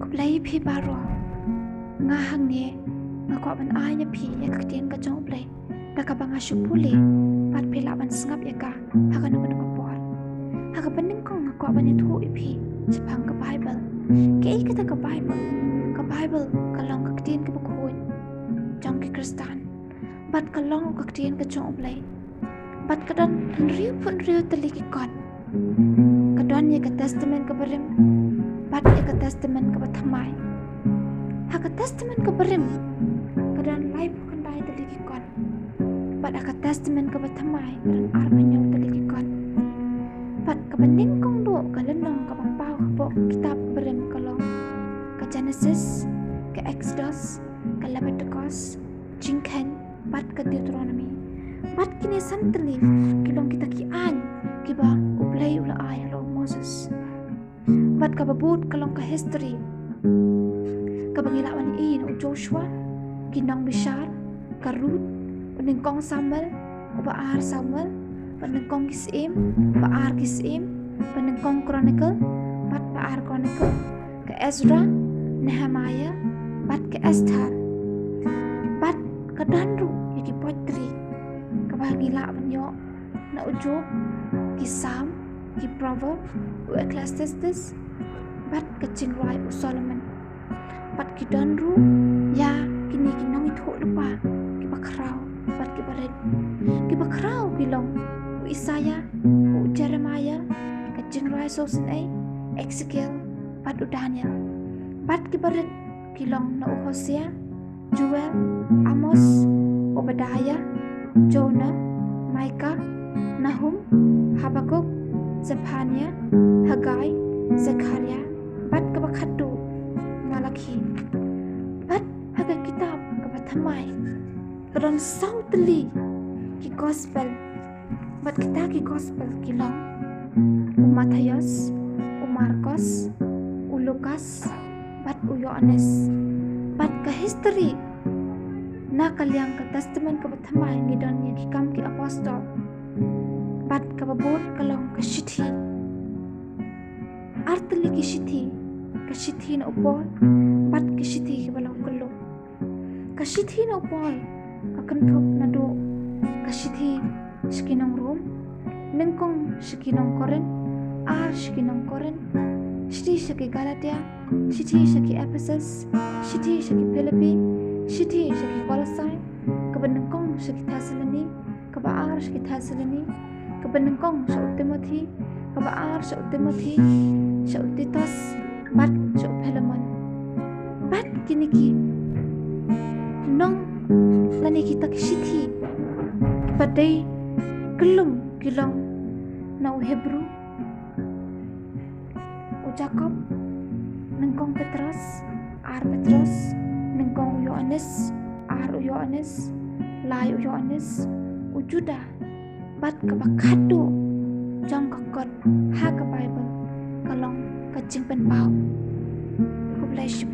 kublai phi baro nga hang ne nga ko ban ai nya phi ya ka tien ka chong blai da ka banga shupuli pat phi la ban sngap ya ka ha ka no ko por ha ka paning kong nga ko ban ni thu phi chapang ka bible ke ka ta ka bible ka long ka tien ka bukhoin chong ki kristan bat ka long ka tien ka chong blai bat ka dan riu tali ki kon ka don ye ka testament ka barim bat ye ka testament ka bathamai ha ka testament ka barim ka dan life kan dai tali ki kon bat ka testament ka bathamai ka dan arbanyo tali ki kon bat ka baning kong do ka lenong ka pau bo kitab barim ka long ka Genesis ka Exodus ka Leviticus jingkan bat ka Deuteronomy bat kini santli kilong kita ki an kiba ublay ula ay lo Moses bat ka babut kalong ka history ka bangilawan in o Joshua ginang Bishar ka Ruth uning kong Samuel o baar Samuel uning kong Kisim baar Kisim uning kong Chronicle bat baar Chronicle ka Ezra Nehemiah bat ka Esther bat ka Danru yaki poetry ka bahagila banyo na ujub ki Psalm ki Proverb u Ecclesiastes bat ka Chingrai u Solomon bat ki Danru ya kini kinong itho lupa ki bakrao bat ki bared ki bakrao kilong u Isaiah u Jeremiah ka Chingrai Sosin ay Ezekiel bat u Daniel bat ki bared kilong na u Hosea Joel Amos Obadiah Jonah Micah Nahum Habakuk Zephaniah Haggai Zechariah bat ka bakhadu Malaki bat haga kitab ka bathamai karon sautli ki gospel bat kita ki gospel kilong u Matthias u Marcos u Lucas bat u Yohanes bat ka history na kalyang ka testament ka bathamai ngidon ya kikam ki apostol bat ka babot kalong ka shithi artli ki shithi na upol bat ki shithi ki balong kullo ka shithi na upol ka kanthop na do ka shithi shikinong rom ningkong shikinong koren ar shikinong koren shithi shiki Galatia shithi shiki Ephesus shithi shiki Philippi shithi shiki Colossae ka banengkong shiki Thessaloni ka baar shiki Thessaloni ka banengkong sa Timothy ka baar sa Timothy sa Titus bat sa Philemon bat kiniki nong lani kita shithi badai gelum kilong na Hebrew o Jacob nengkong Petrus ar Petrus nengkong Yohanes ar Yohanes lai Yohanes o Judah bat ka bakhado jang ka kon ha ka Bible kalong ka jingpen pau ko bless you.